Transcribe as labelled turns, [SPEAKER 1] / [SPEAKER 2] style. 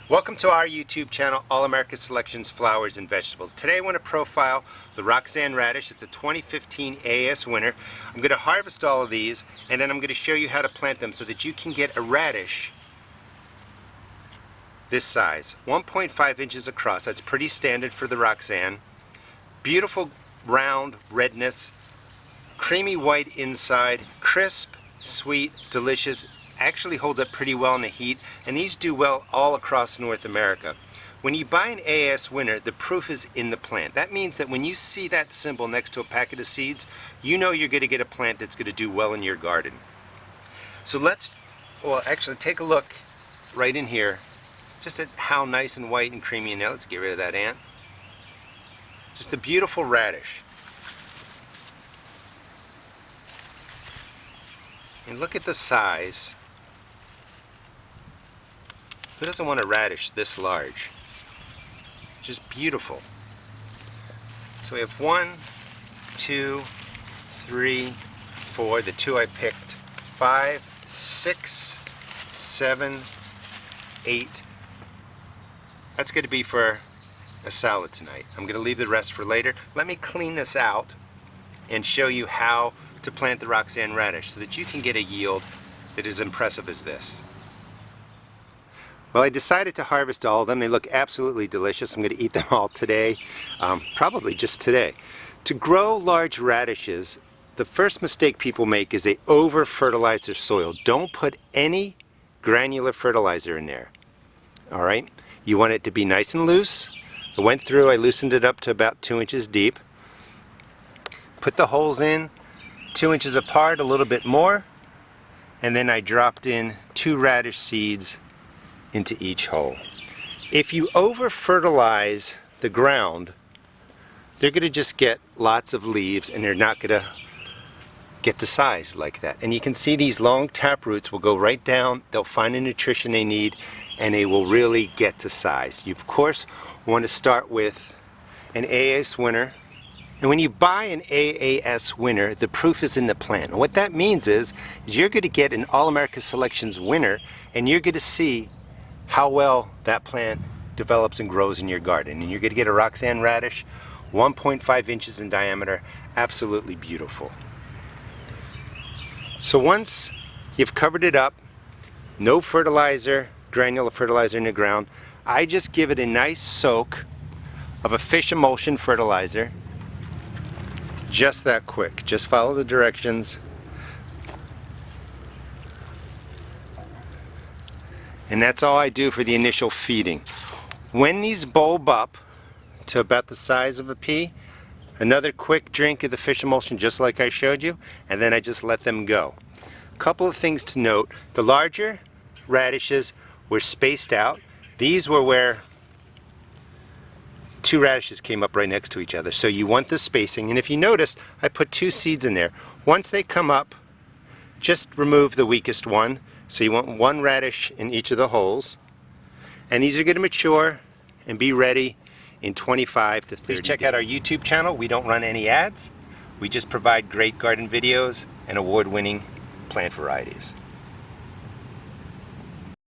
[SPEAKER 1] Welcome to our YouTube channel, All America Selections Flowers and Vegetables. Today I want to profile the Roxanne Radish. It's a 2015 AAS winner. I'm going to harvest all of these and then I'm going to show you how to plant them so that you can get a radish this size, 1.5 inches across. That's pretty standard for the Roxanne. Beautiful round redness, creamy white inside, crisp, sweet, delicious. Actually holds up pretty well in the heat, and these do well all across North America. When you buy an AAS winner, the proof is in the plant. That means that when you see that symbol next to a packet of seeds, you know you're going to get a plant that's going to do well in your garden. So actually take a look right in here, just at how nice and white and creamy. Now let's get rid of that ant. Just a beautiful radish. And look at the size. Who doesn't want a radish this large? Just beautiful. So we have 1, 2, 3, 4, the 2 I picked, 5, 6, 7, 8. That's going to be for a salad tonight. I'm going to leave the rest for later. Let me clean this out and show you how to plant the Roxanne radish so that you can get a yield that is impressive as this. Well, I decided to harvest all of them. They look absolutely delicious. I'm going to eat them all today, probably just today. To grow large radishes, the first mistake people make is they over-fertilize their soil. Don't put any granular fertilizer in there. All right? You want it to be nice and loose. I went through, I loosened it up to about 2 inches deep. Put the holes in 2 inches apart, a little bit more, and then I dropped in 2 radish seeds into each hole. If you over fertilize the ground, they're going to just get lots of leaves and they're not going to get to size like that. And you can see these long tap roots will go right down, they'll find the nutrition they need, and they will really get to size. You of course want to start with an AAS winner. And when you buy an AAS winner, the proof is in the plant. And what that means is you're going to get an All America Selections winner, and you're going to see how well that plant develops and grows in your garden. And you're going to get a Roxanne radish, 1.5 inches in diameter, absolutely beautiful. So once you've covered it up, no fertilizer, granular fertilizer in the ground, I just give it a nice soak of a fish emulsion fertilizer. Just that quick. Just follow the directions. And that's all I do for the initial feeding. When these bulb up to about the size of a pea, another quick drink of the fish emulsion just like I showed you, and then I just let them go. A couple of things to note. The larger radishes were spaced out. These were where 2 radishes came up right next to each other. So you want the spacing, and if you notice, I put 2 seeds in there. Once they come up, just remove the weakest one. So you want 1 radish in each of the holes. And these are going to mature and be ready in 25 to 30 days. Please check out our YouTube channel. We don't run any ads. We just provide great garden videos and award-winning plant varieties.